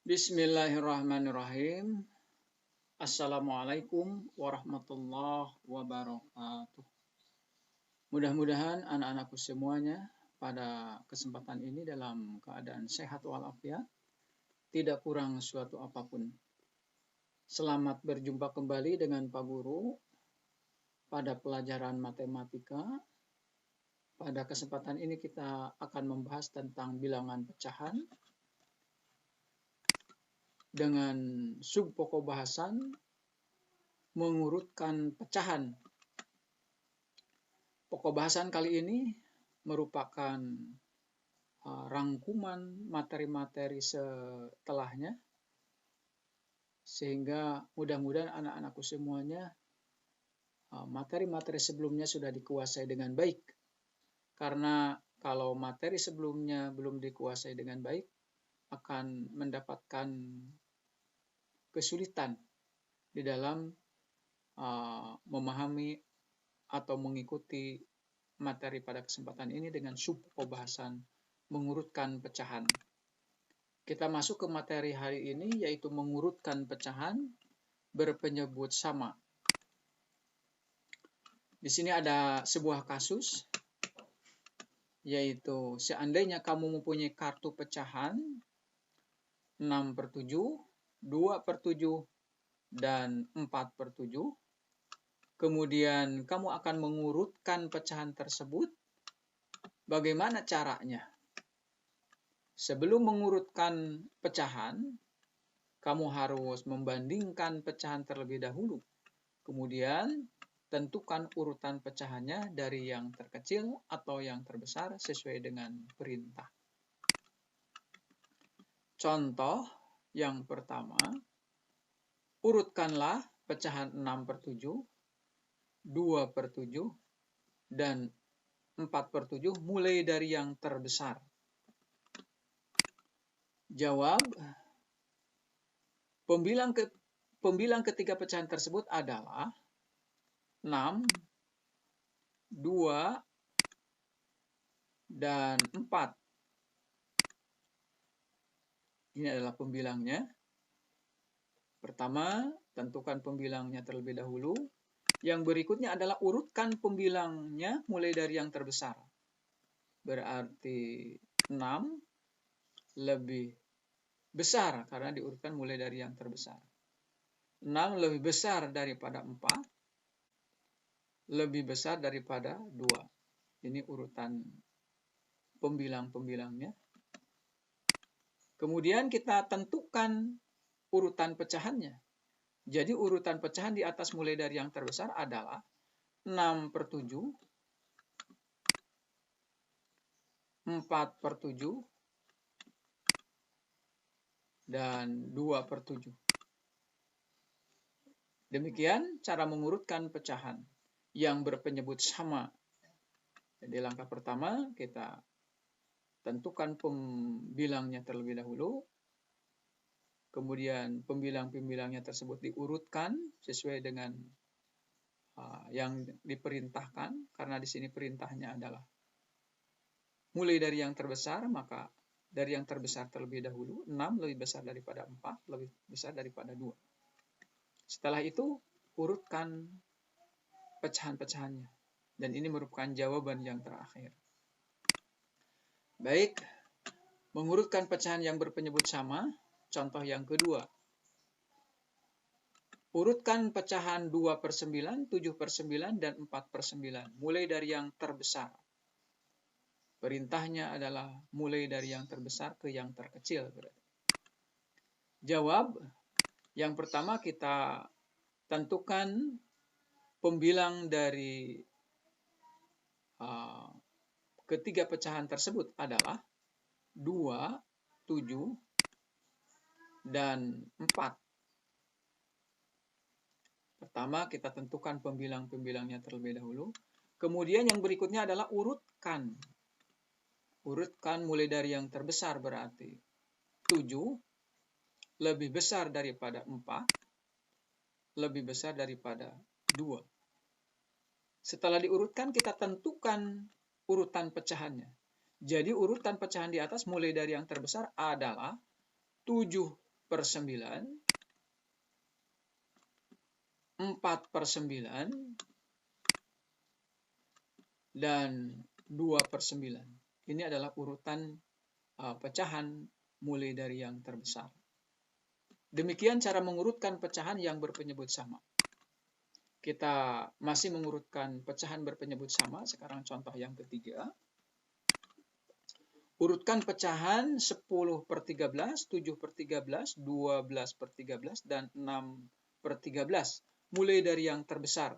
Bismillahirrahmanirrahim. Assalamualaikum warahmatullahi wabarakatuh. Mudah-mudahan anak-anakku semuanya pada kesempatan ini dalam keadaan sehat walafiat, tidak kurang suatu apapun. Selamat berjumpa kembali dengan Pak Guru pada pelajaran matematika. Pada kesempatan ini kita akan membahas tentang bilangan pecahan dengan subpokok bahasan mengurutkan pecahan. Pokok bahasan kali ini merupakan rangkuman materi-materi setelahnya, sehingga mudah-mudahan anak-anakku semuanya materi-materi sebelumnya sudah dikuasai dengan baik. Karena kalau materi sebelumnya belum dikuasai dengan baik, akan mendapatkan kesulitan di dalam memahami atau mengikuti materi pada kesempatan ini dengan subpokok bahasan mengurutkan pecahan. Kita masuk ke materi hari ini, yaitu mengurutkan pecahan berpenyebut sama. Di sini ada sebuah kasus, yaitu seandainya kamu mempunyai kartu pecahan 6/7, 2/7, dan 4/7. Kemudian kamu akan mengurutkan pecahan tersebut. Bagaimana caranya? Sebelum mengurutkan pecahan, kamu harus membandingkan pecahan terlebih dahulu. Kemudian tentukan urutan pecahannya dari yang terkecil atau yang terbesar sesuai dengan perintah. Contoh yang pertama, urutkanlah pecahan 6/7, 2/7, dan 4/7 mulai dari yang terbesar. Jawab, pembilang ketiga pecahan tersebut adalah 6, 2, dan 4. Ini adalah pembilangnya. Pertama, tentukan pembilangnya terlebih dahulu. Yang berikutnya adalah urutkan pembilangnya mulai dari yang terbesar. Berarti 6 lebih besar karena diurutkan mulai dari yang terbesar. 6 lebih besar daripada 4, lebih besar daripada 2. Ini urutan pembilang-pembilangnya. Kemudian kita tentukan urutan pecahannya. Jadi urutan pecahan di atas mulai dari yang terbesar adalah 6/7, 4/7, dan 2/7. Demikian cara mengurutkan pecahan yang berpenyebut sama. Jadi langkah pertama kita tentukan pembilangnya terlebih dahulu. Kemudian pembilang-pembilangnya tersebut diurutkan sesuai dengan yang diperintahkan, karena di sini perintahnya adalah mulai dari yang terbesar, maka dari yang terbesar terlebih dahulu. 6 lebih besar daripada 4, lebih besar daripada 2. Setelah itu urutkan pecahan-pecahannya, dan ini merupakan jawaban yang terakhir. Baik, mengurutkan pecahan yang berpenyebut sama. Contoh yang kedua, urutkan pecahan 2/9, 7/9, dan 4/9 mulai dari yang terbesar. Perintahnya adalah mulai dari yang terbesar ke yang terkecil. Jawab, yang pertama kita tentukan pembilang dari ketiga pecahan tersebut adalah 2, 7, dan 4. Pertama, kita tentukan pembilang-pembilangnya terlebih dahulu. Kemudian yang berikutnya adalah urutkan. Urutkan mulai dari yang terbesar, berarti 7 lebih besar daripada 4, lebih besar daripada 2. Setelah diurutkan, kita tentukan urutan pecahannya. Jadi urutan pecahan di atas mulai dari yang terbesar adalah 7 per 9, 4 per 9, dan 2 per 9. Ini adalah urutan pecahan mulai dari yang terbesar. Demikian cara mengurutkan pecahan yang berpenyebut sama. Kita masih mengurutkan pecahan berpenyebut sama. Sekarang contoh yang ketiga. Urutkan pecahan 10 per 13, 7 per 13, 12 per 13, dan 6 per 13. Mulai dari yang terbesar.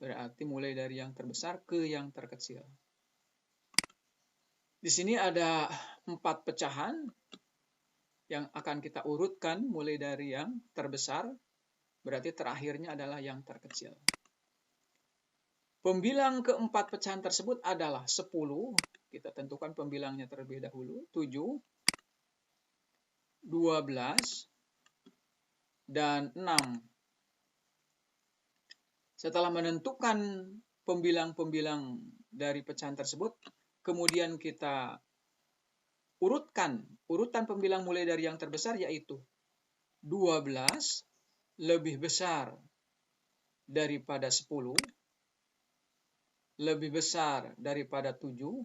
Berarti mulai dari yang terbesar ke yang terkecil. Di sini ada 4 pecahan yang akan kita urutkan mulai dari yang terbesar. Berarti terakhirnya adalah yang terkecil. Pembilang keempat pecahan tersebut adalah 10. Kita tentukan pembilangnya terlebih dahulu. 7, 12, dan 6. Setelah menentukan pembilang-pembilang dari pecahan tersebut, kemudian kita urutkan. Urutan pembilang mulai dari yang terbesar yaitu 12 lebih besar daripada 10, lebih besar daripada 7,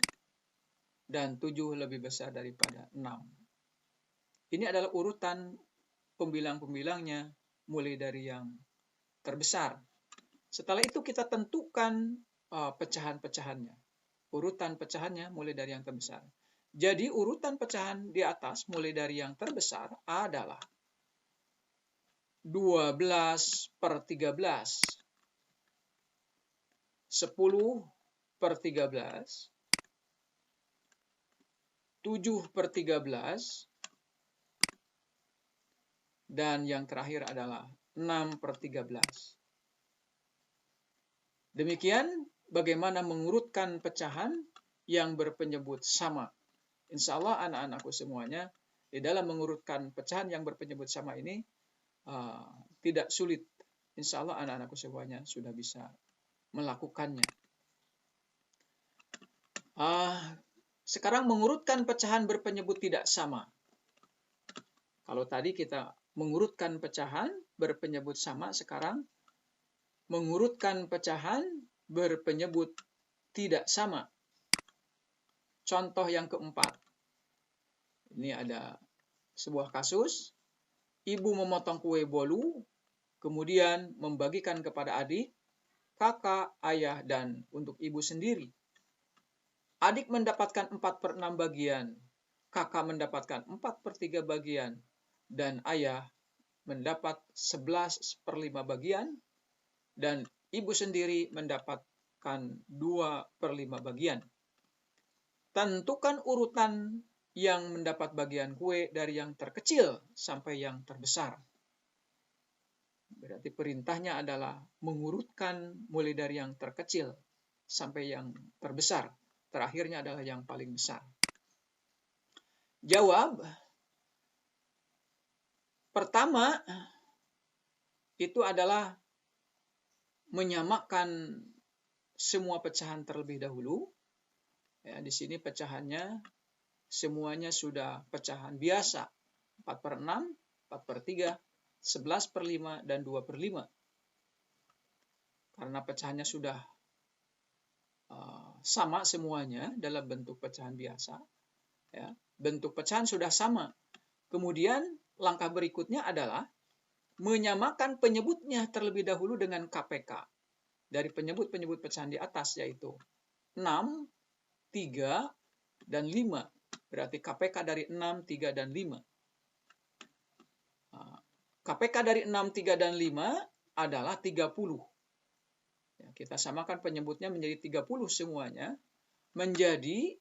dan 7 lebih besar daripada 6. Ini adalah urutan pembilang-pembilangnya mulai dari yang terbesar. Setelah itu kita tentukan pecahan-pecahannya. Urutan pecahannya mulai dari yang terbesar. Jadi urutan pecahan di atas mulai dari yang terbesar adalah 12 per 13, 10 per 13, 7 per 13, dan yang terakhir adalah 6 per 13. Demikian bagaimana mengurutkan pecahan yang berpenyebut sama. Insya Allah anak-anakku semuanya, di dalam mengurutkan pecahan yang berpenyebut sama ini tidak sulit. Insya Allah anak-anakku semuanya sudah bisa melakukannya. Sekarang mengurutkan pecahan berpenyebut tidak sama. Kalau tadi kita mengurutkan pecahan berpenyebut sama, sekarang mengurutkan pecahan berpenyebut tidak sama. Contoh yang keempat. Ini ada sebuah kasus. Ibu memotong kue bolu, kemudian membagikan kepada adik, kakak, ayah, dan untuk ibu sendiri. Adik mendapatkan 4 per 6 bagian, kakak mendapatkan 4 per 3 bagian, dan ayah mendapat 11 per 5 bagian, dan ibu sendiri mendapatkan 2 per 5 bagian. Tentukan urutan yang mendapat bagian kue dari yang terkecil sampai yang terbesar. Berarti perintahnya adalah mengurutkan mulai dari yang terkecil sampai yang terbesar. Terakhirnya adalah yang paling besar. Jawab. Pertama, itu adalah menyamakan semua pecahan terlebih dahulu. Ya, di sini pecahannya semuanya sudah pecahan biasa. 4 per 6, 4 per 3, 11 per 5, dan 2 per 5. Karena pecahannya sudah sama semuanya dalam bentuk pecahan biasa. Ya, bentuk pecahan sudah sama. Kemudian langkah berikutnya adalah menyamakan penyebutnya terlebih dahulu dengan KPK. Dari penyebut-penyebut pecahan di atas yaitu 6, 3, dan 5. Berarti KPK dari 6, 3, dan 5. KPK dari 6, 3, dan 5 adalah 30. Ya, kita samakan penyebutnya menjadi 30 semuanya. Menjadi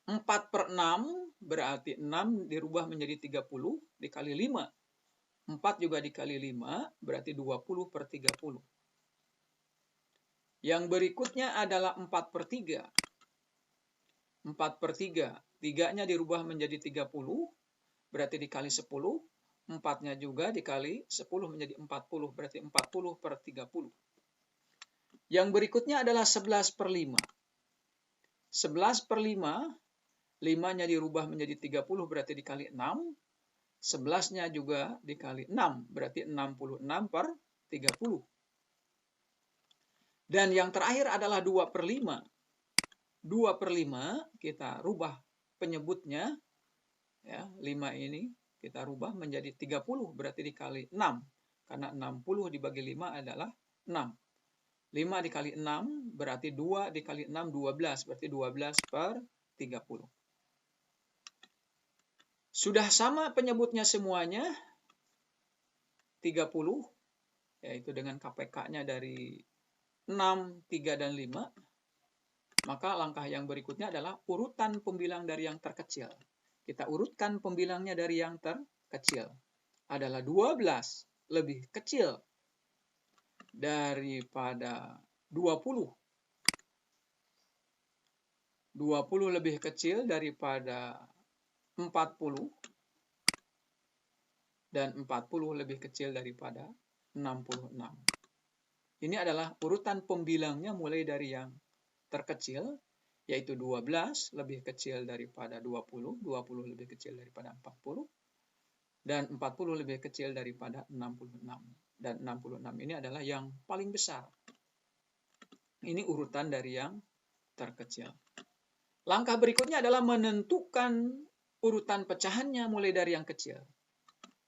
4 per 6, berarti 6 dirubah menjadi 30 dikali 5. 4 juga dikali 5, berarti 20 per 30. Yang berikutnya adalah 4 per 3. 4 per 3. 3-nya dirubah menjadi 30, berarti dikali 10. 4-nya juga dikali 10 menjadi 40, berarti 40 per 30. Yang berikutnya adalah 11 per 5. 11 per 5 5-nya dirubah menjadi 30 berarti dikali 6. 11-nya juga dikali 6 berarti 66 per 30. Dan yang terakhir adalah 2/5. 2/5 kita rubah penyebutnya, ya, 5 ini kita rubah menjadi 30 berarti dikali 6. Karena 60 dibagi 5 adalah 6. 5 dikali 6 berarti 2 dikali 6 12 berarti 12 per 30. Sudah sama penyebutnya semuanya 30, yaitu dengan KPK-nya dari 6, 3, dan 5. Maka langkah yang berikutnya adalah urutan pembilang dari yang terkecil. Kita urutkan pembilangnya dari yang terkecil. Adalah 12 lebih kecil daripada 20. 20 lebih kecil daripada 40. Dan 40 lebih kecil daripada 66. Ini adalah urutan pembilangnya mulai dari yang terkecil, yaitu 12 lebih kecil daripada 20, 20 lebih kecil daripada 40, dan 40 lebih kecil daripada 66. Dan 66 ini adalah yang paling besar. Ini urutan dari yang terkecil. Langkah berikutnya adalah menentukan urutan pecahannya mulai dari yang kecil.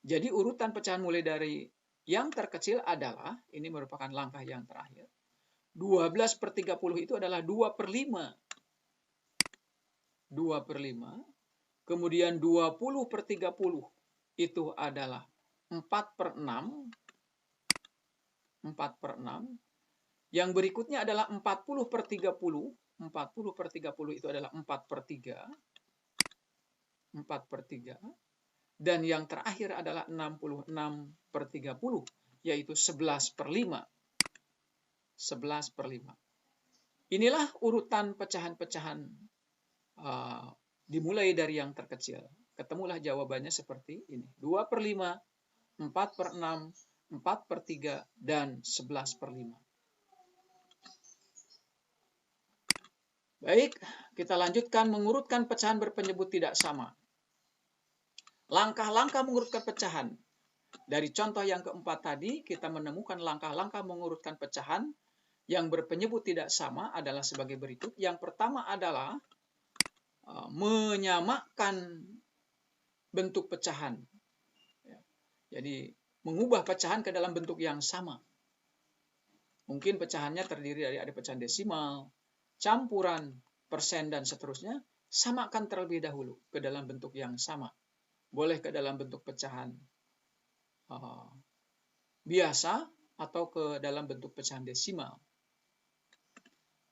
Jadi urutan pecahan mulai dari yang terkecil adalah, ini merupakan langkah yang terakhir, 12 per 30 itu adalah 2/5. 2/5. Kemudian 20 per 30 itu adalah 4/6. 4/6. Yang berikutnya adalah 40 per 30. 40 per 30 itu adalah 4/3. 4/3. Dan yang terakhir adalah 66 per 30, yaitu 11/5. 11/5. Inilah urutan pecahan-pecahan dimulai dari yang terkecil. Ketemulah jawabannya seperti ini. 2/5, 4/6, 4/3, dan 11/5. Baik, kita lanjutkan mengurutkan pecahan berpenyebut tidak sama. Langkah-langkah mengurutkan pecahan. Dari contoh yang keempat tadi, kita menemukan langkah-langkah mengurutkan pecahan yang berpenyebut tidak sama adalah sebagai berikut. Yang pertama adalah menyamakan bentuk pecahan. Jadi, mengubah pecahan ke dalam bentuk yang sama. Mungkin pecahannya terdiri dari ada pecahan desimal, campuran, persen, dan seterusnya. Samakan terlebih dahulu ke dalam bentuk yang sama. Boleh ke dalam bentuk pecahan biasa atau ke dalam bentuk pecahan desimal.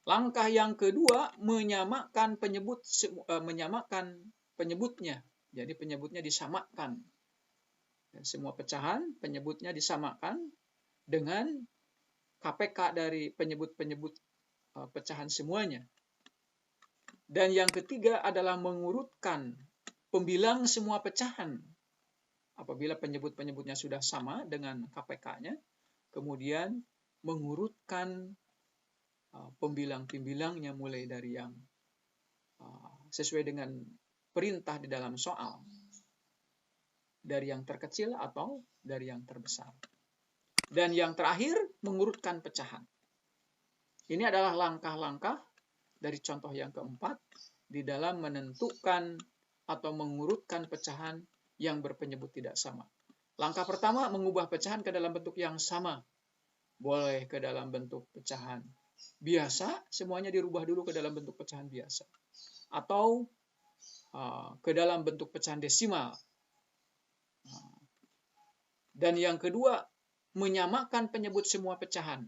Langkah yang kedua, menyamakan penyebutnya. Jadi penyebutnya disamakan. Semua pecahan penyebutnya disamakan dengan KPK dari penyebut-penyebut pecahan semuanya. Dan yang ketiga adalah mengurutkan pembilang semua pecahan. Apabila penyebut-penyebutnya sudah sama dengan KPK-nya, kemudian mengurutkan pembilang-pembilangnya mulai dari yang sesuai dengan perintah di dalam soal, dari yang terkecil atau dari yang terbesar. Dan yang terakhir, mengurutkan pecahan. Ini adalah langkah-langkah dari contoh yang keempat di dalam menentukan atau mengurutkan pecahan yang berpenyebut tidak sama. Langkah pertama, mengubah pecahan ke dalam bentuk yang sama. Boleh ke dalam bentuk pecahan biasa, semuanya dirubah dulu ke dalam bentuk pecahan biasa. Atau ke dalam bentuk pecahan desimal. Dan yang kedua, menyamakan penyebut semua pecahan.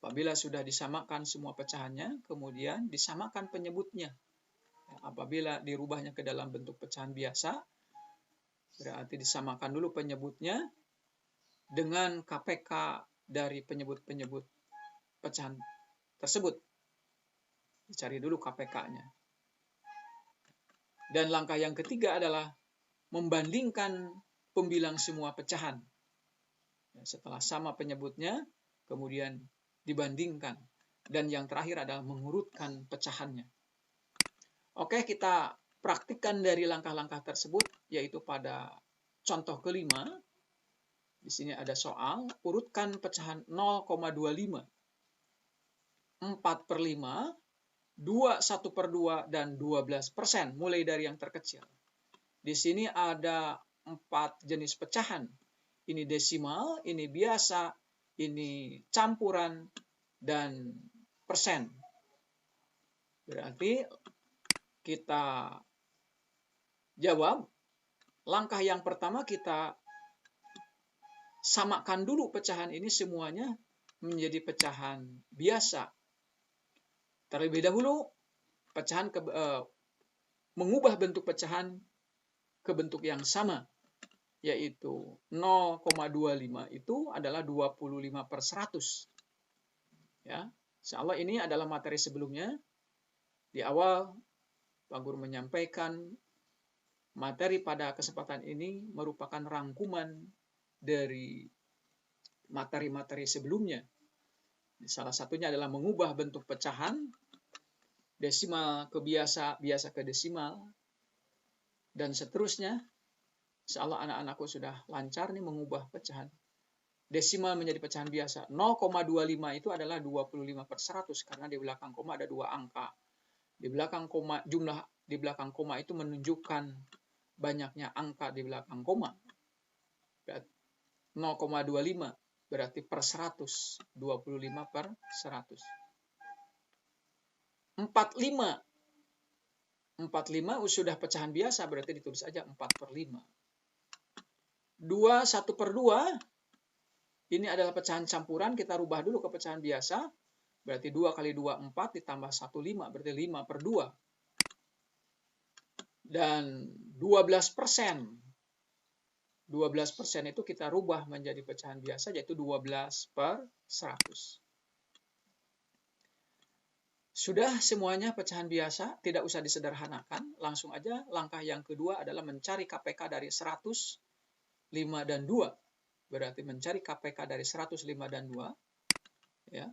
Apabila sudah disamakan semua pecahannya, kemudian disamakan penyebutnya. Apabila dirubahnya ke dalam bentuk pecahan biasa, berarti disamakan dulu penyebutnya dengan KPK dari penyebut-penyebut pecahan tersebut. Dicari dulu KPK-nya. Dan langkah yang ketiga adalah membandingkan pembilang semua pecahan. Setelah sama penyebutnya, kemudian dibandingkan. Dan yang terakhir adalah mengurutkan pecahannya. Oke, kita praktikkan dari langkah-langkah tersebut, yaitu pada contoh kelima. Di sini ada soal, urutkan pecahan 0,25, 4/5, 2, 1/2, dan 12%, mulai dari yang terkecil. Di sini ada 4 jenis pecahan. Ini desimal, ini biasa, ini campuran, dan persen. Berarti kita jawab, langkah yang pertama kita samakan dulu pecahan ini semuanya menjadi pecahan biasa. Terlebih dahulu, mengubah bentuk pecahan ke bentuk yang sama, yaitu 0,25 itu adalah 25/100. Ya, insyaallah ini adalah materi sebelumnya. Di awal, Pak Guru menyampaikan materi pada kesempatan ini merupakan rangkuman dari materi-materi sebelumnya. Salah satunya adalah mengubah bentuk pecahan desimal ke biasa, biasa ke desimal, dan seterusnya. Insyaallah anak-anakku sudah lancar nih mengubah pecahan desimal menjadi pecahan biasa. 0,25 itu adalah 25/100 karena di belakang koma ada 2 angka. Di belakang koma, jumlah di belakang koma itu menunjukkan banyaknya angka di belakang koma. 0,25 berarti per 100, 25/100. 45 sudah pecahan biasa, berarti ditulis aja 4/5. 2, 1/2, ini adalah pecahan campuran, kita rubah dulu ke pecahan biasa. Berarti 2 kali 2, 4, ditambah 1, 5, berarti 5/2. Dan 12%. 12% itu kita rubah menjadi pecahan biasa, yaitu 12/100. Sudah semuanya pecahan biasa, tidak usah disederhanakan. Langsung aja langkah yang kedua adalah mencari KPK dari 100, 5, dan 2. Berarti mencari KPK dari 100, 5, dan 2. Ya.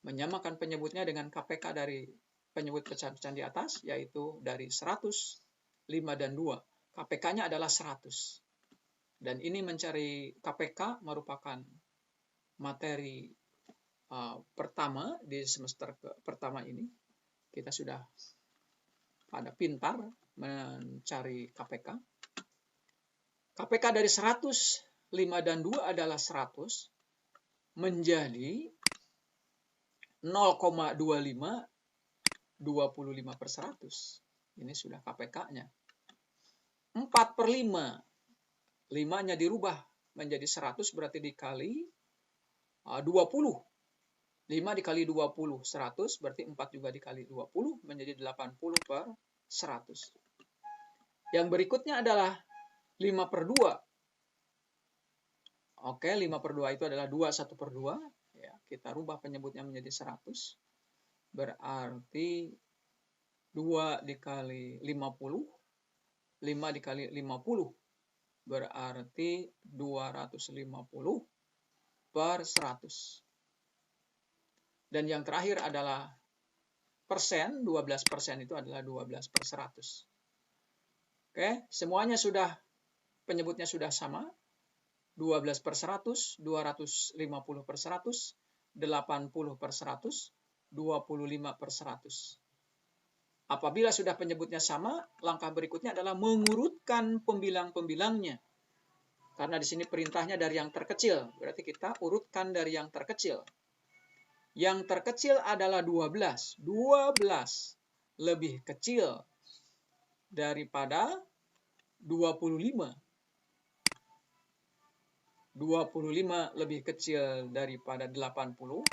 Menyamakan penyebutnya dengan KPK dari penyebut pecahan-pecahan di atas, yaitu dari 100, 5, dan 2. KPK-nya adalah 100. Dan ini mencari KPK merupakan materi pertama di semester pertama ini. Kita sudah pada pintar mencari KPK. KPK dari 100, 5, dan 2 adalah 100 menjadi 0,25, 25/100. Ini sudah KPK-nya. 4/5. 5-nya dirubah menjadi 100, berarti dikali 20. 5 dikali 20, 100, berarti 4 juga dikali 20, menjadi 80/100. Yang berikutnya adalah 5/2. Oke, 5/2 itu adalah 2, 1/2. Ya, kita rubah penyebutnya menjadi 100. Berarti 2 dikali 50, 5 dikali 50. Berarti 250/100. Dan yang terakhir adalah persen, 12% itu adalah 12/100. Oke, semuanya sudah, penyebutnya sudah sama. 12/100, 250/100, 80/100, 25/100. Apabila sudah penyebutnya sama, langkah berikutnya adalah mengurutkan pembilang-pembilangnya. Karena di sini perintahnya dari yang terkecil, berarti kita urutkan dari yang terkecil. Yang terkecil adalah 12. 12 lebih kecil daripada 25. 25 lebih kecil daripada 80.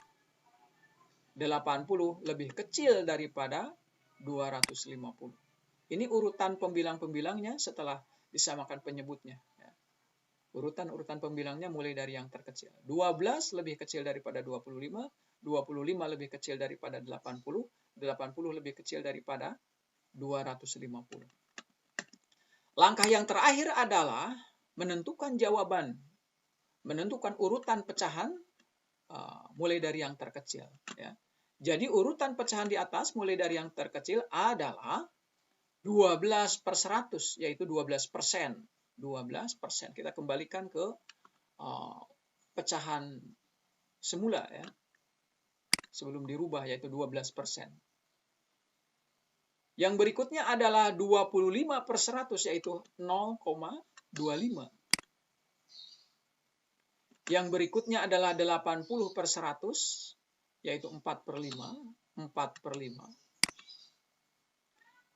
80 lebih kecil daripada 250. Ini urutan pembilang-pembilangnya setelah disamakan penyebutnya. Urutan-urutan pembilangnya mulai dari yang terkecil. 12 lebih kecil daripada 25, 25 lebih kecil daripada 80, 80 lebih kecil daripada 250. Langkah yang terakhir adalah menentukan jawaban, menentukan urutan pecahan mulai dari yang terkecil. Ya. Jadi urutan pecahan di atas mulai dari yang terkecil adalah 12/100, yaitu 12%. 12%. Kita kembalikan ke pecahan semula ya, sebelum dirubah, yaitu 12%. Yang berikutnya adalah 25/100, yaitu 0,25. Yang berikutnya adalah 80/100, yaitu 4/5. 4/5.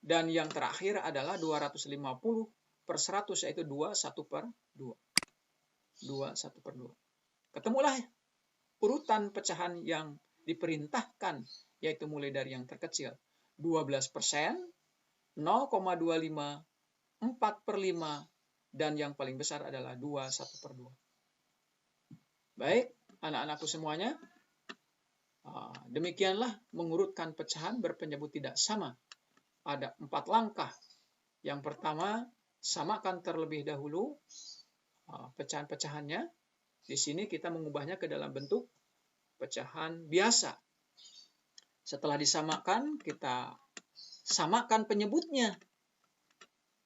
Dan yang terakhir adalah 250/100, yaitu 21/2. 21/2. Ketemulah urutan pecahan yang diperintahkan, yaitu mulai dari yang terkecil. 12%, 0,25, 4/5, dan yang paling besar adalah 21/2. Baik, anak-anakku semuanya, demikianlah mengurutkan pecahan berpenyebut tidak sama. Ada 4 langkah. Yang pertama, samakan terlebih dahulu pecahan-pecahannya. Di sini kita mengubahnya ke dalam bentuk pecahan biasa. Setelah disamakan, kita samakan penyebutnya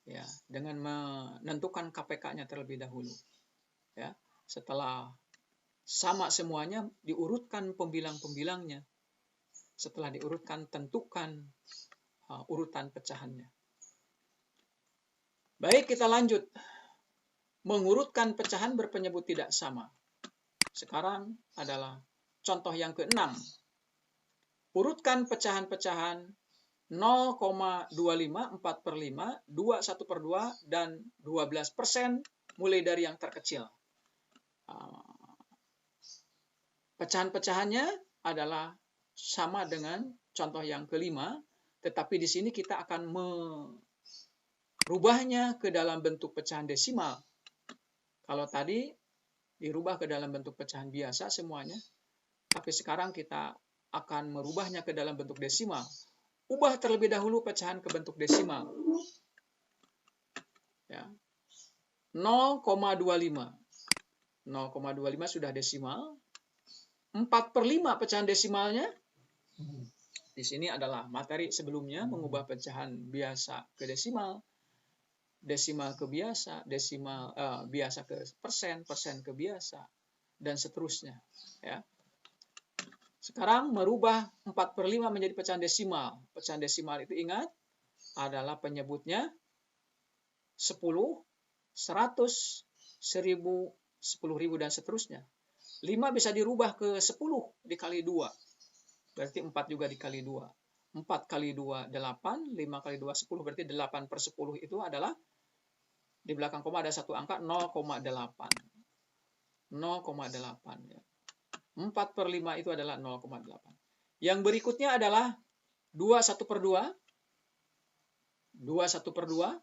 ya, dengan menentukan KPK-nya terlebih dahulu. Ya, setelah sama semuanya, diurutkan pembilang-pembilangnya. Setelah diurutkan, tentukan urutan pecahannya. Baik, kita lanjut. Mengurutkan pecahan berpenyebut tidak sama. Sekarang adalah contoh yang ke-6. Urutkan pecahan-pecahan 0,25, 4/5, 21/2, dan 12% mulai dari yang terkecil. Pecahan-pecahannya adalah sama dengan contoh yang kelima, tetapi di sini kita akan merubahnya ke dalam bentuk pecahan desimal. Kalau tadi dirubah ke dalam bentuk pecahan biasa semuanya, tapi sekarang kita akan merubahnya ke dalam bentuk desimal. Ubah terlebih dahulu pecahan ke bentuk desimal. Ya. 0,25. 0,25 sudah desimal. 4/5 pecahan desimalnya. Di sini adalah materi sebelumnya, mengubah pecahan biasa ke desimal, desimal ke biasa, desimal biasa ke persen, persen ke biasa, dan seterusnya. Ya. Sekarang merubah 4/5 menjadi pecahan desimal. Pecahan desimal itu ingat adalah penyebutnya 10, 100, 1000, 10.000, dan seterusnya. 5 bisa dirubah ke 10 dikali 2. Berarti 4 juga dikali 2. 4 kali 2, 8. 5 kali 2, 10. Berarti 8/10 itu adalah, di belakang koma ada satu angka, 0,8. 0,8. Ya. 4/5 itu adalah 0,8. Yang berikutnya adalah 21/2. 21/2.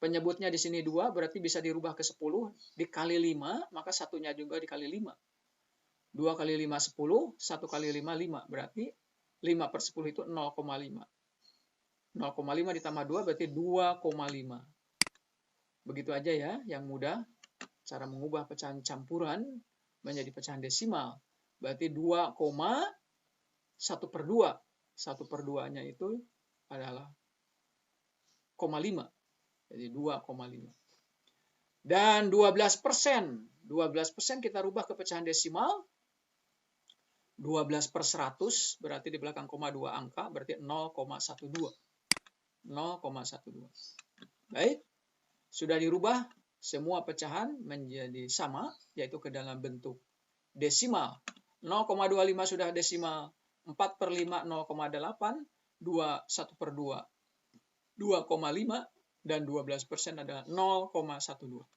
Penyebutnya di sini 2, berarti bisa dirubah ke 10. Dikali 5, maka satunya juga dikali 5. 2 kali 5, 10. 1 kali 5, 5. Berarti 5/10 itu 0,5. 0,5 ditambah 2 berarti 2,5. Begitu aja ya, yang mudah. Cara mengubah pecahan campuran menjadi pecahan desimal. Berarti 2,1/2. 1/2-nya itu adalah 0,5. Jadi 2,5. Dan 12%. 12% kita rubah ke pecahan desimal. 12/100 berarti di belakang koma 2 angka, berarti 0,12. 0,12. Baik, sudah dirubah semua pecahan menjadi sama, yaitu ke dalam bentuk desimal. 0,25 sudah desimal, 4/5 0,8, 1/2 2,5, dan 12% adalah 0,12.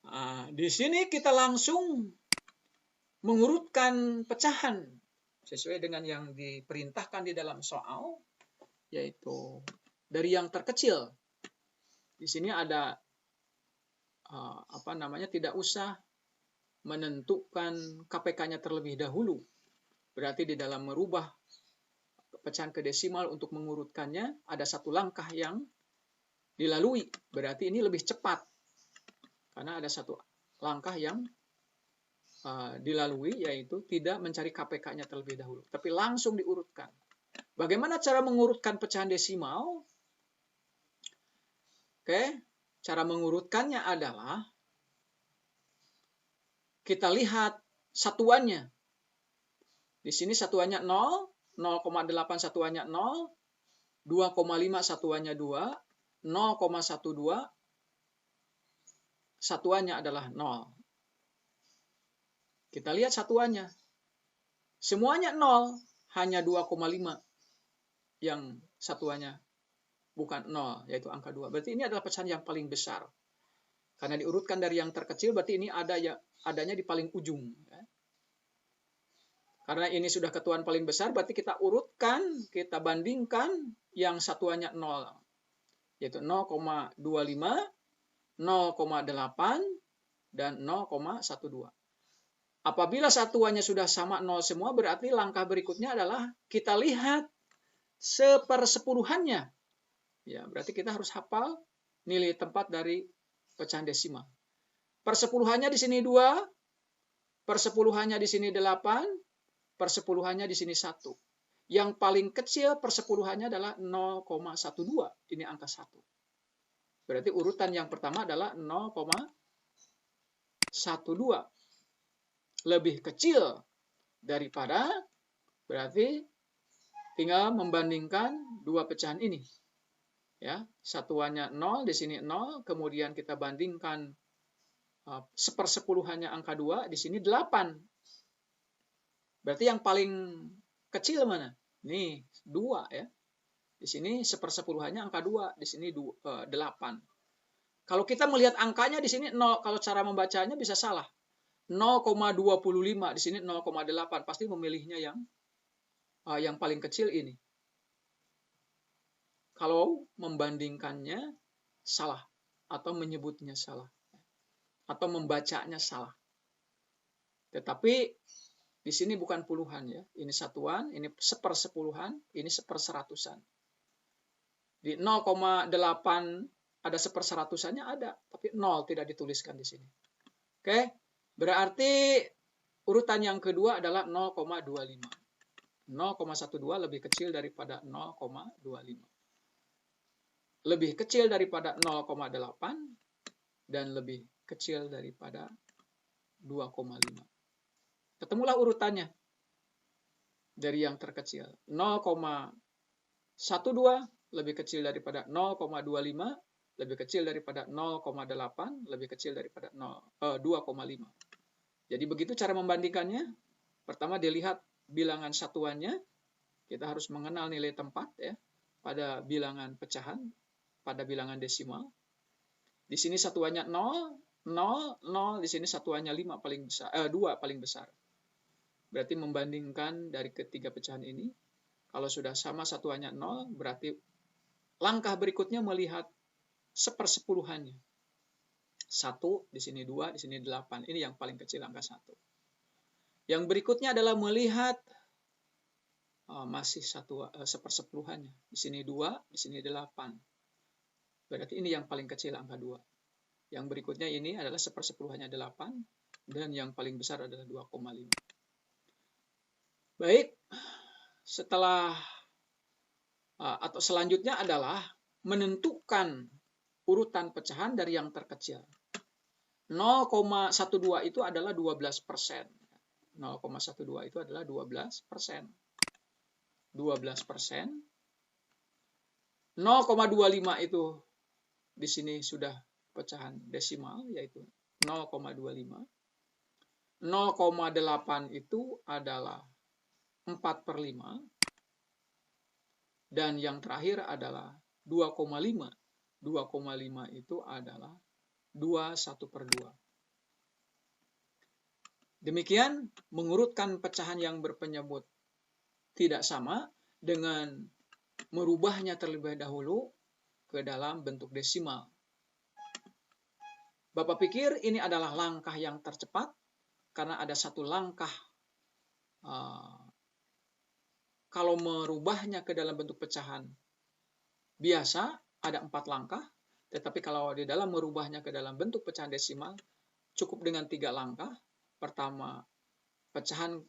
Nah, di sini kita langsung mengurutkan pecahan sesuai dengan yang diperintahkan di dalam soal, yaitu dari yang terkecil. Di sini ada tidak usah menentukan KPK-nya terlebih dahulu. Berarti di dalam merubah pecahan ke desimal untuk mengurutkannya ada satu langkah yang dilalui. Berarti ini lebih cepat karena ada satu langkah yang dilalui, yaitu tidak mencari KPK-nya terlebih dahulu, tapi langsung diurutkan. Bagaimana cara mengurutkan pecahan desimal? Oke, cara mengurutkannya adalah kita lihat satuannya. Di sini satuannya 0, 0,8 satuannya 0, 2,5 satuannya 2, 0,12 satuannya adalah 0. Kita lihat satuannya. Semuanya 0, hanya 2,5 yang satuannya bukan 0, yaitu angka 2. Berarti ini adalah pecahan yang paling besar. Karena diurutkan dari yang terkecil, berarti ini adanya di paling ujung. Karena ini sudah ketuan paling besar, berarti kita urutkan, kita bandingkan yang satuannya 0, yaitu 0,25, 0,8, dan 0,12. Apabila satuannya sudah sama 0 semua, berarti langkah berikutnya adalah kita lihat sepersepuluhannya. Ya, berarti kita harus hafal nilai tempat dari pecahan desimal. Persepuluhannya di sini 2, persepuluhannya di sini 8, persepuluhannya di sini 1. Yang paling kecil persepuluhannya adalah 0,12. Ini angka 1. Berarti urutan yang pertama adalah 0,12. Lebih kecil daripada, berarti tinggal membandingkan dua pecahan ini. Ya, satuannya 0, di sini 0, kemudian kita bandingkan sepersepuluhannya angka 2, di sini 8. Berarti yang paling kecil mana? Nih, 2 ya. Di sini sepersepuluhannya angka 2, di sini 8. Kalau kita melihat angkanya di sini 0, kalau cara membacanya bisa salah. 0,25, di sini 0,8. Pasti memilihnya yang paling kecil ini. Kalau membandingkannya salah, atau menyebutnya salah, atau membacanya salah. Tetapi di sini bukan puluhan ya, ini satuan, ini sepersepuluhan, ini seperseratusan. Di 0,8 ada seperseratusannya ada, tapi 0 tidak dituliskan di sini. Oke, berarti urutan yang kedua adalah 0,25. 0,12 lebih kecil daripada 0,25. Lebih kecil daripada 0,8 dan lebih kecil daripada 2,5. Ketemulah urutannya dari yang terkecil. 0,12 lebih kecil daripada 0,25, lebih kecil daripada 0,8, lebih kecil daripada 2,5. Jadi begitu cara membandingkannya. Pertama dilihat bilangan satuannya. Kita harus mengenal nilai tempat ya pada bilangan pecahan, pada bilangan desimal. Di sini satuannya 0, 0, 0, di sini satuannya 2 paling besar. Berarti membandingkan dari ketiga pecahan ini, kalau sudah sama satuannya 0, berarti langkah berikutnya melihat sepersepuluhannya. 1, di sini 2, di sini 8. Ini yang paling kecil, angka 1. Yang berikutnya adalah melihat masih sepersepuluhannya. Di sini 2, di sini 8. Berarti ini yang paling kecil, angka 2. Yang berikutnya ini adalah sepersepuluhannya 8, dan yang paling besar adalah 2,5. Baik, atau selanjutnya adalah menentukan urutan pecahan dari yang terkecil. 0,12 itu adalah 12%. 0,12 itu adalah 12%. 12%. 0,25 itu di sini sudah pecahan desimal, yaitu 0,25. 0,8 itu adalah 4/5. Dan yang terakhir adalah 2,5. 2,5 itu adalah 1/2. Demikian mengurutkan pecahan yang berpenyebut tidak sama dengan merubahnya terlebih dahulu ke dalam bentuk desimal. Bapak pikir ini adalah langkah yang tercepat karena ada satu langkah kalau merubahnya ke dalam bentuk pecahan biasa ada 4 langkah, tetapi kalau di dalam merubahnya ke dalam bentuk pecahan desimal cukup dengan 3 langkah. pertama pecahan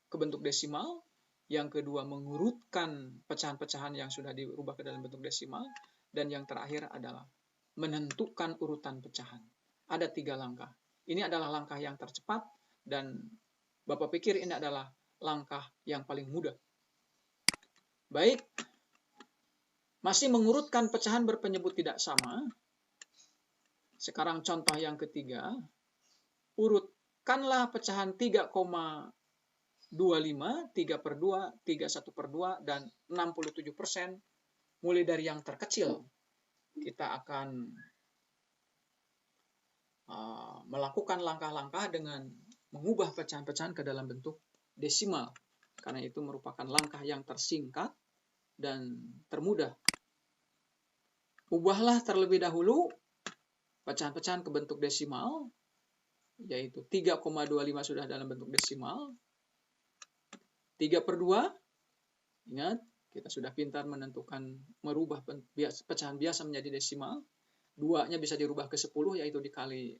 ke bentuk desimal, yang kedua mengurutkan pecahan-pecahan yang sudah dirubah ke dalam bentuk desimal, dan yang terakhir adalah menentukan urutan pecahan. Ada 3 langkah. Ini adalah langkah yang tercepat, dan Bapak pikir ini adalah langkah yang paling mudah. Baik, masih mengurutkan pecahan berpenyebut tidak sama. Sekarang contoh yang ketiga, urutkanlah pecahan 3,25, 3/2, 31/2, dan 67%, mulai dari yang terkecil. Kita akan melakukan langkah-langkah dengan mengubah pecahan-pecahan ke dalam bentuk desimal. Karena itu merupakan langkah yang tersingkat dan termudah. Ubahlah terlebih dahulu pecahan-pecahan ke bentuk desimal, yaitu 3,25 sudah dalam bentuk desimal. 3/2, ingat, kita sudah pintar menentukan, merubah pecahan biasa menjadi desimal. 2-nya bisa dirubah ke 10, yaitu dikali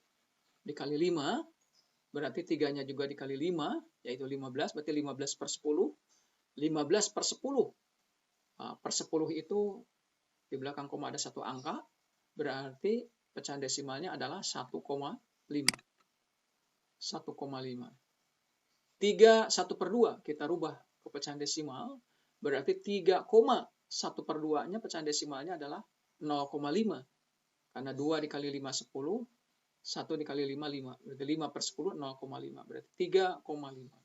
5. Berarti 3-nya juga dikali 5, yaitu 15, berarti 15/10. 15/10. Per 10 itu di belakang koma ada 1 angka, berarti pecahan desimalnya adalah 1,5. 1,5. 3 1/2 kita rubah ke pecahan desimal, berarti 3,1/2-nya pecahan desimalnya adalah 0,5. Karena 2 dikali 5 10, 1 dikali 5 5. Berarti 5/10 0,5. Berarti 3,5.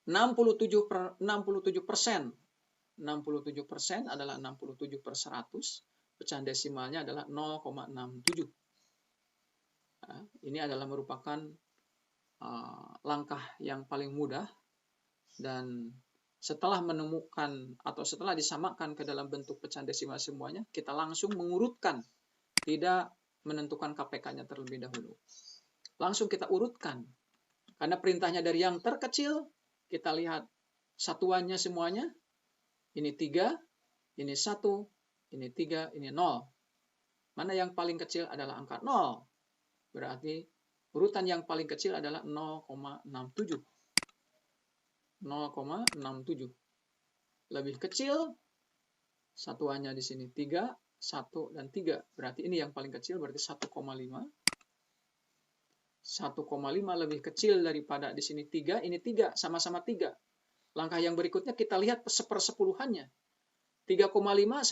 67%. 67% adalah 67/100. Pecahan desimalnya adalah 0,67. Nah, ini adalah merupakan langkah yang paling mudah, dan setelah menemukan atau setelah disamakan ke dalam bentuk pecahan desimal semuanya, kita langsung mengurutkan, tidak menentukan KPK-nya terlebih dahulu. Langsung kita urutkan. Karena perintahnya dari yang terkecil, kita lihat satuannya semuanya. Ini 3, ini 1, ini 3, ini 0. Mana yang paling kecil adalah angka 0. Berarti urutan yang paling kecil adalah 0,67. 0,67. Lebih kecil, satuannya di sini 3, 1, dan 3. Berarti ini yang paling kecil, berarti 1,5. 1,5 lebih kecil daripada di sini 3, ini 3, sama-sama 3. Langkah yang berikutnya kita lihat sepersepuluhannya. 3,5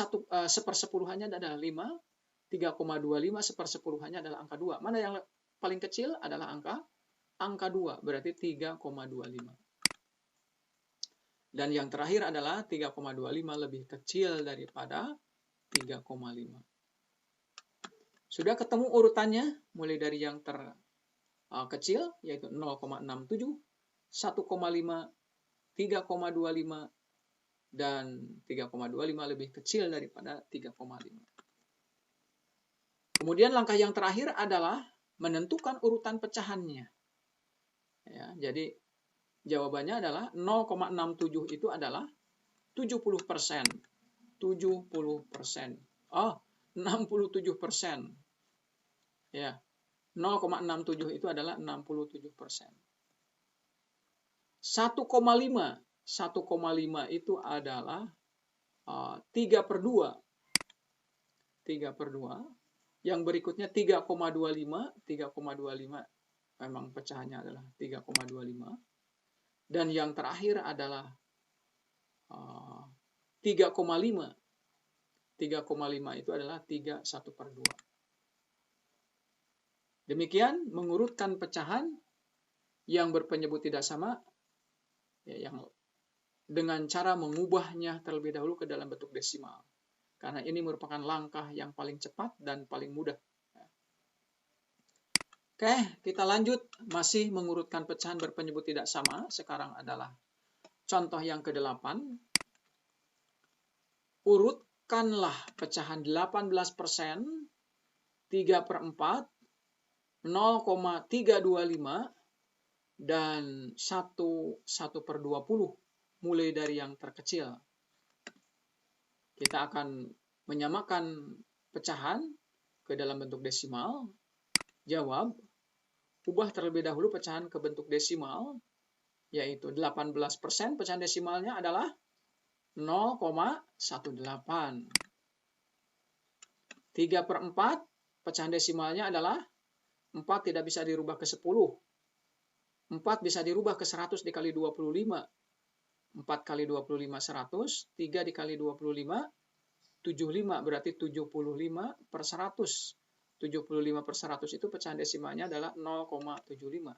sepersepuluhannya adalah 5. 3,25 sepersepuluhannya adalah angka 2. Mana yang paling kecil adalah angka 2, berarti 3,25. Dan yang terakhir adalah 3,25 lebih kecil daripada 3,5. Sudah ketemu urutannya, mulai dari yang terkecil, yaitu 0,67, 1,5, 3,25, dan 3,25 lebih kecil daripada 3,5. Kemudian langkah yang terakhir adalah menentukan urutan pecahannya. Ya, jadi jawabannya adalah 0,67 itu adalah 70%. 70%. 67%. Ya. 0,67 itu adalah 67%. 1,5 itu adalah 3/2. 3/2. Yang berikutnya 3,25. 3,25 memang pecahannya adalah 3,25. Dan yang terakhir adalah 3,5. 3,5 itu adalah 3/1/2. Demikian mengurutkan pecahan yang berpenyebut tidak sama, yang dengan cara mengubahnya terlebih dahulu ke dalam bentuk desimal. Karena ini merupakan langkah yang paling cepat dan paling mudah. Oke, kita lanjut. Masih mengurutkan pecahan berpenyebut tidak sama. Sekarang adalah contoh yang ke-8. Urutkanlah pecahan 18%, 3/4, 0,325, dan 1/20, mulai dari yang terkecil. Kita akan menyamakan pecahan ke dalam bentuk desimal. Jawab, ubah terlebih dahulu pecahan ke bentuk desimal, yaitu 18%, pecahan desimalnya adalah 0,18. 3/4, pecahan desimalnya adalah 4 tidak bisa dirubah ke 10. 4 bisa dirubah ke 100 dikali 25. 4 kali 25, 100. 3 dikali 25, 75. Berarti 75/100. 75/100 itu pecahan desimalnya adalah 0,75.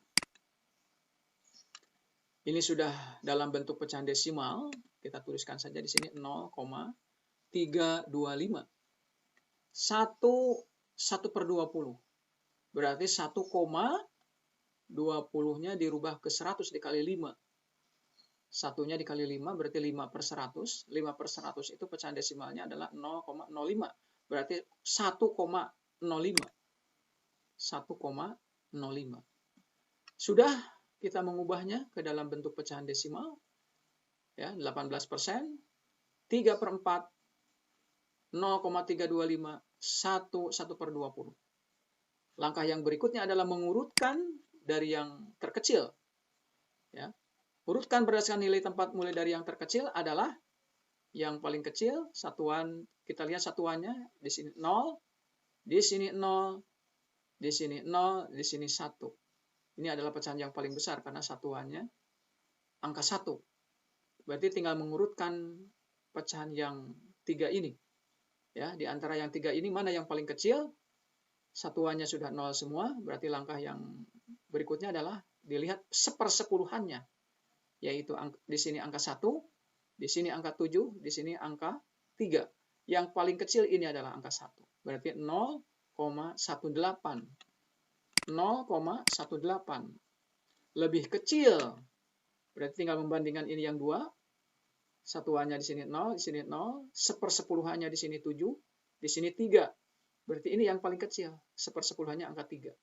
Ini sudah dalam bentuk pecahan desimal. Kita tuliskan saja di sini 0,325. 1/20. Berarti 1,20-nya dirubah ke 100 dikali 5. Satunya dikali 5 berarti 5/100. 5/100 itu pecahan desimalnya adalah 0,05. Berarti 1,05. 1,05. Sudah kita mengubahnya ke dalam bentuk pecahan desimal. Ya, 18%. 3/4. 0,325. 1/20. Langkah yang berikutnya adalah mengurutkan dari yang terkecil. Ya. Urutkan berdasarkan nilai tempat mulai dari yang terkecil adalah yang paling kecil, satuan, kita lihat satuannya, di sini 0, di sini 0, di sini 0, di sini 1. Ini adalah pecahan yang paling besar karena satuannya angka 1. Berarti tinggal mengurutkan pecahan yang 3 ini. Ya, di antara yang 3 ini mana yang paling kecil? Satuannya sudah 0 semua, berarti langkah yang berikutnya adalah dilihat sepersepuluhannya. Yaitu di sini angka 1, di sini angka 7, di sini angka 3. Yang paling kecil ini adalah angka 1. Berarti 0,18. 0,18. Lebih kecil. Berarti tinggal membandingkan ini yang 2. Satuannya di sini 0, di sini 0. Sepersepuluhannya di sini 7, di sini 3. Berarti ini yang paling kecil. Sepersepuluhannya angka 3.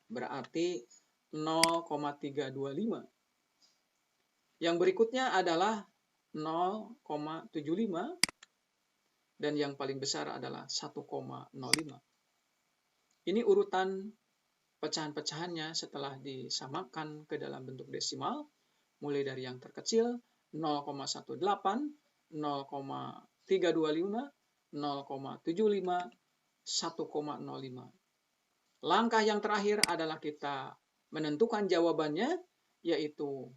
Berarti 0,325. Yang berikutnya adalah 0,75 dan yang paling besar adalah 1,05. Ini urutan pecahan-pecahannya setelah disamakan ke dalam bentuk desimal, mulai dari yang terkecil 0,18, 0,325, 0,75, 1,05. Langkah yang terakhir adalah kita menentukan jawabannya, yaitu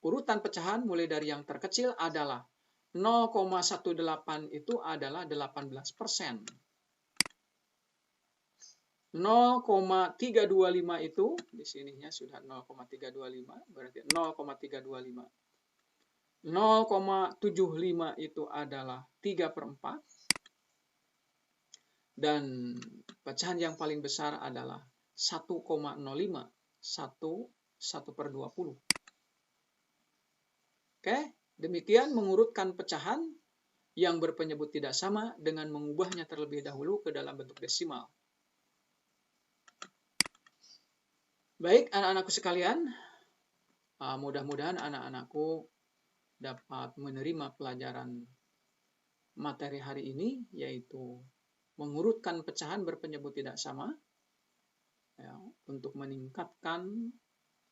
urutan pecahan mulai dari yang terkecil adalah 0,18 itu adalah 18%. 0,325 itu di sininya sudah 0,325, berarti 0,325. 0,75 itu adalah 3/4. Dan pecahan yang paling besar adalah 1,05. 1/20. Oke, demikian mengurutkan pecahan yang berpenyebut tidak sama dengan mengubahnya terlebih dahulu ke dalam bentuk desimal. Baik, anak-anakku sekalian, mudah-mudahan anak-anakku dapat menerima pelajaran materi hari ini, yaitu mengurutkan pecahan berpenyebut tidak sama, ya, untuk meningkatkan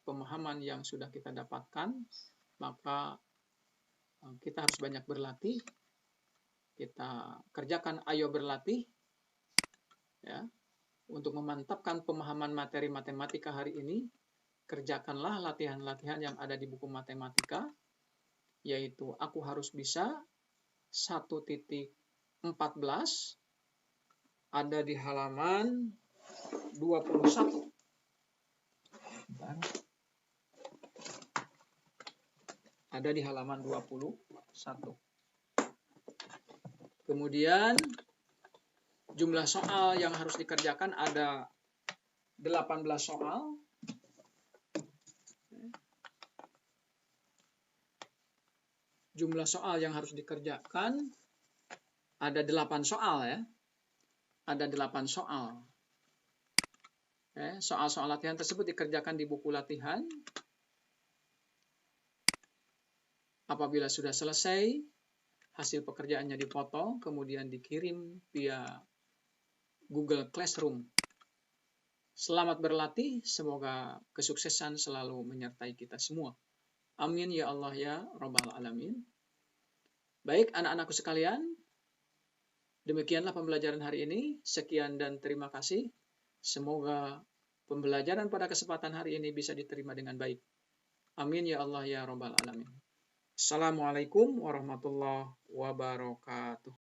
pemahaman yang sudah kita dapatkan. Maka kita harus banyak berlatih. Kita kerjakan ayo berlatih, ya, untuk memantapkan pemahaman materi matematika hari ini. Kerjakanlah latihan-latihan yang ada di buku matematika, yaitu aku harus bisa 1.14 ada di halaman 21. Ada di halaman 21. Kemudian jumlah soal yang harus dikerjakan ada 18 soal. Jumlah soal yang harus dikerjakan ada 8 soal, ya. Ada 8 soal. Soal-soal latihan tersebut dikerjakan di buku latihan. Apabila sudah selesai, hasil pekerjaannya dipotong, kemudian dikirim via Google Classroom. Selamat berlatih, semoga kesuksesan selalu menyertai kita semua. Amin ya Allah ya Rabbal Alamin. Baik anak-anakku sekalian, demikianlah pembelajaran hari ini. Sekian dan terima kasih. Semoga pembelajaran pada kesempatan hari ini bisa diterima dengan baik. Amin ya Allah ya Rabbal Alamin. Assalamualaikum warahmatullahi wabarakatuh.